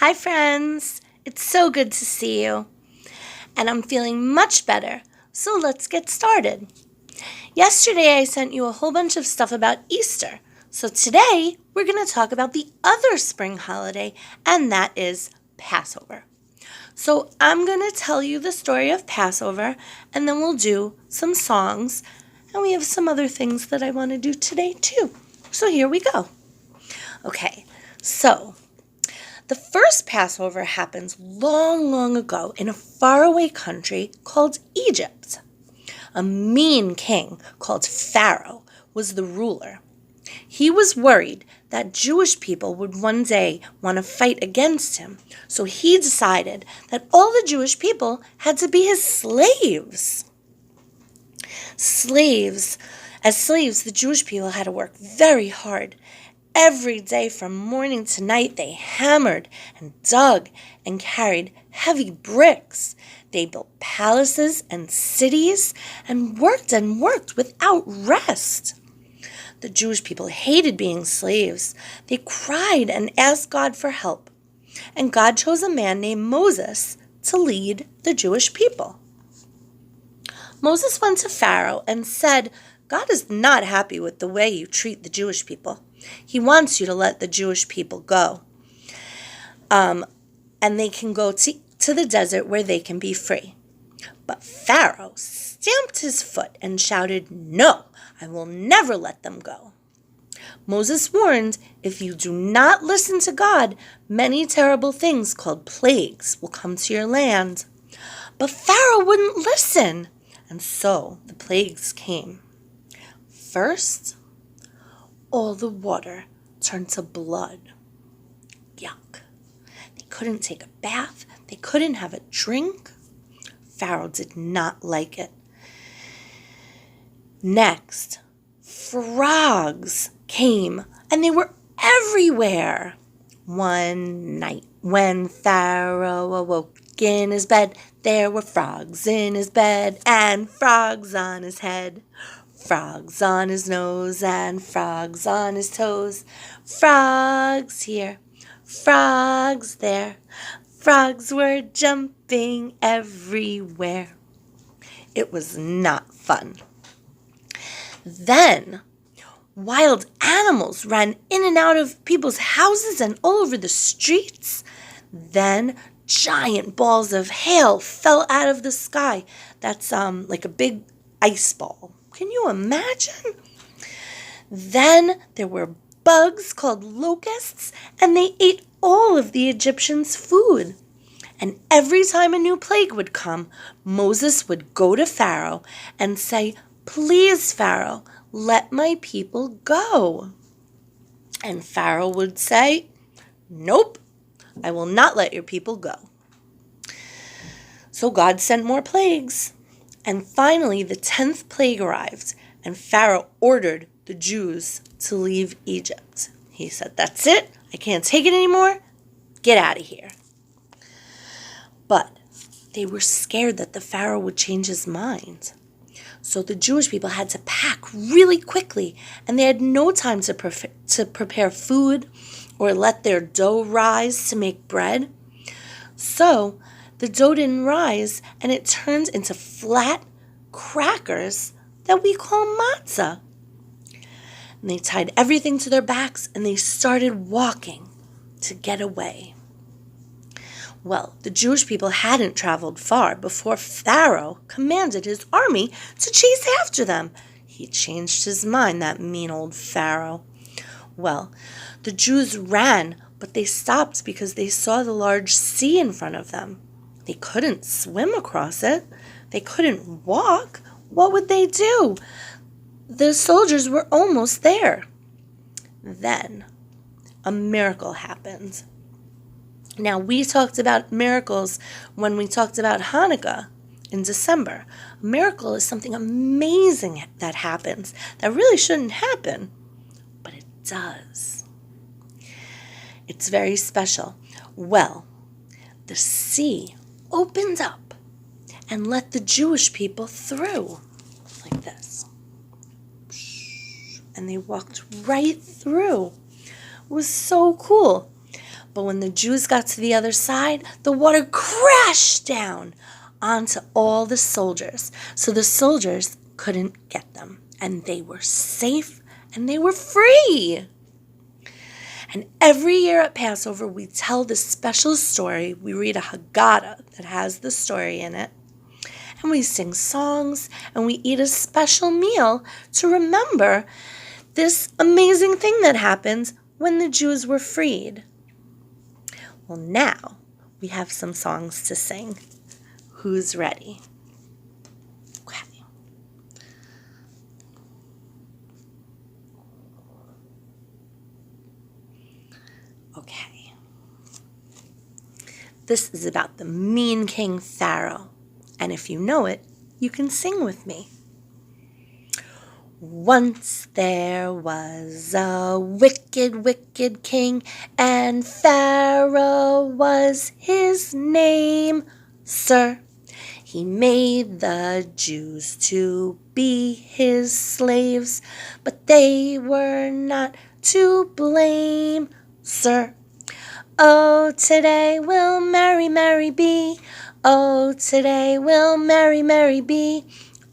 Hi, friends. It's so good to see you. And I'm feeling much better. So let's get started. Yesterday, I sent you a whole bunch of stuff about Easter. So today, we're going to talk about the other spring holiday, and that is Passover. So I'm going to tell you the story of Passover, and then we'll do some songs. And we have some other things that I want to do today, too. So here we go. Okay, so the first Passover happens long, long ago in a faraway country called Egypt. A mean king called Pharaoh was the ruler. He was worried that Jewish people would one day want to fight against him, so he decided that all the Jewish people had to be his slaves. As slaves, the Jewish people had to work very hard. Every day from morning to night, they hammered and dug and carried heavy bricks. They built palaces and cities and worked without rest. The Jewish people hated being slaves. They cried and asked God for help. And God chose a man named Moses to lead the Jewish people. Moses went to Pharaoh and said, God is not happy with the way you treat the Jewish people. He wants you to let the Jewish people go. And they can go to the desert where they can be free. But Pharaoh stamped his foot and shouted, No, I will never let them go. Moses warned, if you do not listen to God, many terrible things called plagues will come to your land. But Pharaoh wouldn't listen, and so the plagues came. First, all the water turned to blood. Yuck. They couldn't take a bath. They couldn't have a drink. Pharaoh did not like it. Next, frogs came, and they were everywhere. One night, when Pharaoh awoke in his bed, there were frogs in his bed and frogs on his head. Frogs on his nose and frogs on his toes. Frogs here, frogs there. Frogs were jumping everywhere. It was not fun. Then wild animals ran in and out of people's houses and all over the streets. Then giant balls of hail fell out of the sky. That's like a big ice ball. Can you imagine? Then there were bugs called locusts, and they ate all of the Egyptians' food. And every time a new plague would come, Moses would go to Pharaoh and say, Please, Pharaoh, let my people go. And Pharaoh would say, Nope, I will not let your people go. So God sent more plagues. And finally, the 10th plague arrived, and Pharaoh ordered the Jews to leave Egypt. He said, That's it. I can't take it anymore. Get out of here. But they were scared that the Pharaoh would change his mind. So the Jewish people had to pack really quickly, and they had no time to prepare food or let their dough rise to make bread. So the dough didn't rise, and it turned into flat crackers that we call matzah. And they tied everything to their backs, and they started walking to get away. Well, the Jewish people hadn't traveled far before Pharaoh commanded his army to chase after them. He changed his mind, that mean old Pharaoh. Well, the Jews ran, but they stopped because they saw the large sea in front of them. They couldn't swim across it. They couldn't walk. What would they do? The soldiers were almost there. Then a miracle happened. Now, we talked about miracles when we talked about Hanukkah in December. A miracle is something amazing that happens that really shouldn't happen, but it does. It's very special. Well, the sea opened up and let the Jewish people through, like this. And they walked right through. It was so cool. But when the Jews got to the other side, the water crashed down onto all the soldiers. So the soldiers couldn't get them, and they were safe and they were free. And every year at Passover, we tell this special story. We read a Haggadah that has the story in it. And we sing songs and we eat a special meal to remember this amazing thing that happened when the Jews were freed. Well, now we have some songs to sing. Who's ready? Okay. Okay. This is about the mean King Pharaoh. And if you know it, you can sing with me. Once there was a wicked, wicked king, and Pharaoh was his name, sir. He made the Jews to be his slaves, but they were not to blame, sir. Oh, today will merry, merry be. Oh, today will merry, merry be.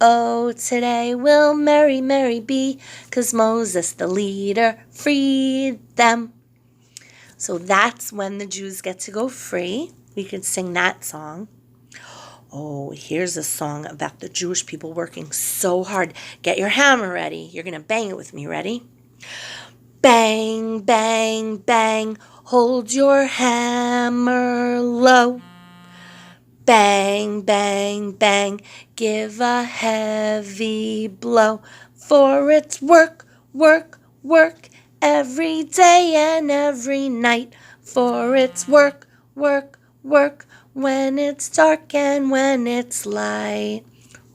Oh, today will merry, merry be, 'cause Moses the leader freed them. So that's when the Jews get to go free. We could sing that song. Oh, here's a song about the Jewish people working so hard. Get your hammer ready. You're going to bang it with me. Ready? Bang, bang, bang. Hold your hammer low. Bang, bang, bang. Give a heavy blow. For it's work, work, work. Every day and every night. For it's work, work, work. When it's dark and when it's light.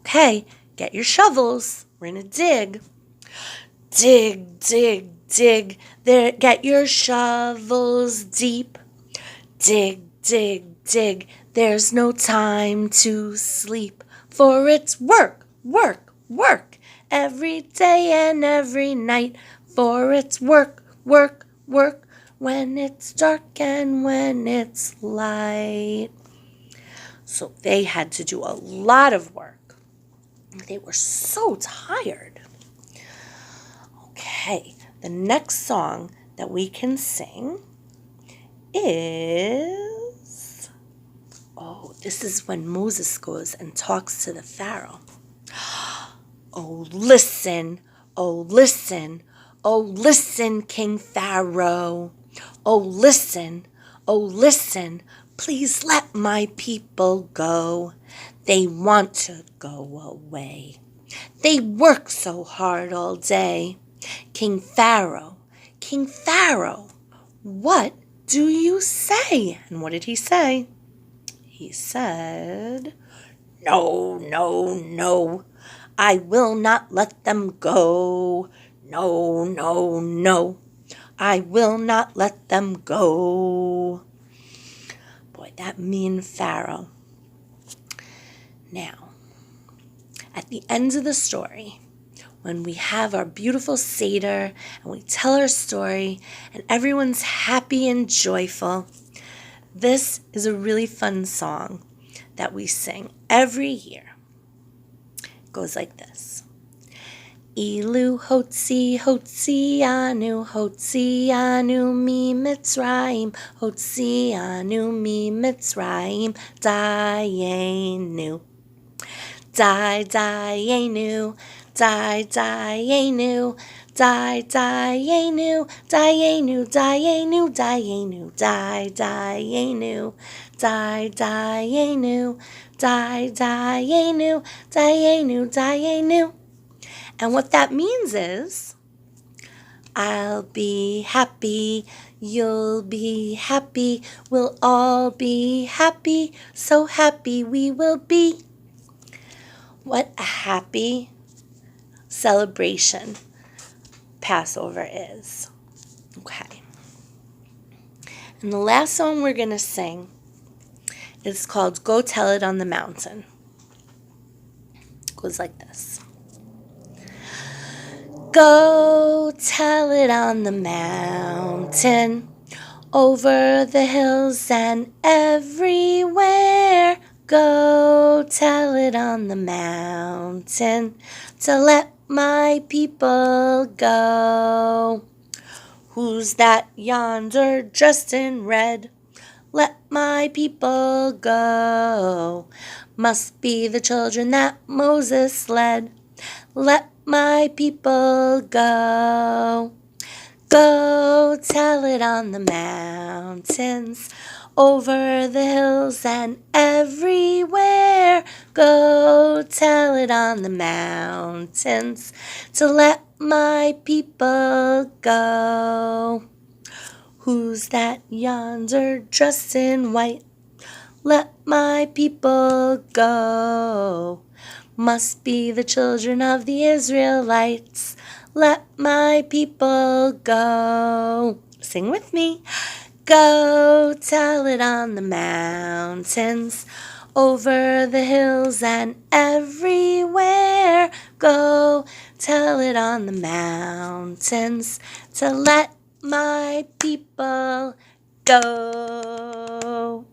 Okay, get your shovels. We're gonna dig. Dig, dig, dig. There, get your shovels deep. Dig, dig, dig. There's no time to sleep. For it's work, work, work. Every day and every night. For it's work, work, work. When it's dark and when it's light. So they had to do a lot of work. They were so tired. Okay, the next song that we can sing is... Oh, this is when Moses goes and talks to the Pharaoh. Oh, listen, oh, listen, oh, listen, King Pharaoh. Oh, listen, oh, listen. Please let my people go. They want to go away. They work so hard all day. King Pharaoh, what do you say? And what did he say? He said, no, no, no. I will not let them go. No, no, no. I will not let them go. Boy, that mean Pharaoh. Now, at the end of the story, when we have our beautiful Seder and we tell our story and everyone's happy and joyful, this is a really fun song that we sing every year. It goes like this. Ilu hotzi hotzi anu mi Mitzrayim hotzi anu mi Mitzrayim dayenu dayenu dayenu dayenu dayenu dayenu dayenu dayenu dayenu dayenu dayenu dayenu. And what that means is, I'll be happy, you'll be happy, we'll all be happy, so happy we will be. What a happy celebration Passover is. Okay. And the last song we're going to sing is called Go Tell It on the Mountain. It goes like this. Go tell it on the mountain, over the hills and everywhere. Go tell it on the mountain to let my people go. Who's that yonder dressed in red? Let my people go. Must be the children that Moses led. Let my people go. Go tell it on the mountains, over the hills and everywhere. Go tell it on the mountains to let my people go. Who's that yonder dressed in white? Let my people go. Must be the children of the Israelites. Let my people go. Sing with me. Go tell it on the mountains, over the hills and everywhere. Go tell it on the mountains to let my people go.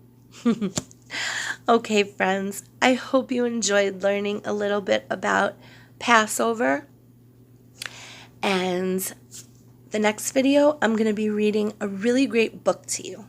Okay, friends, I hope you enjoyed learning a little bit about Passover. And the next video, I'm going to be reading a really great book to you.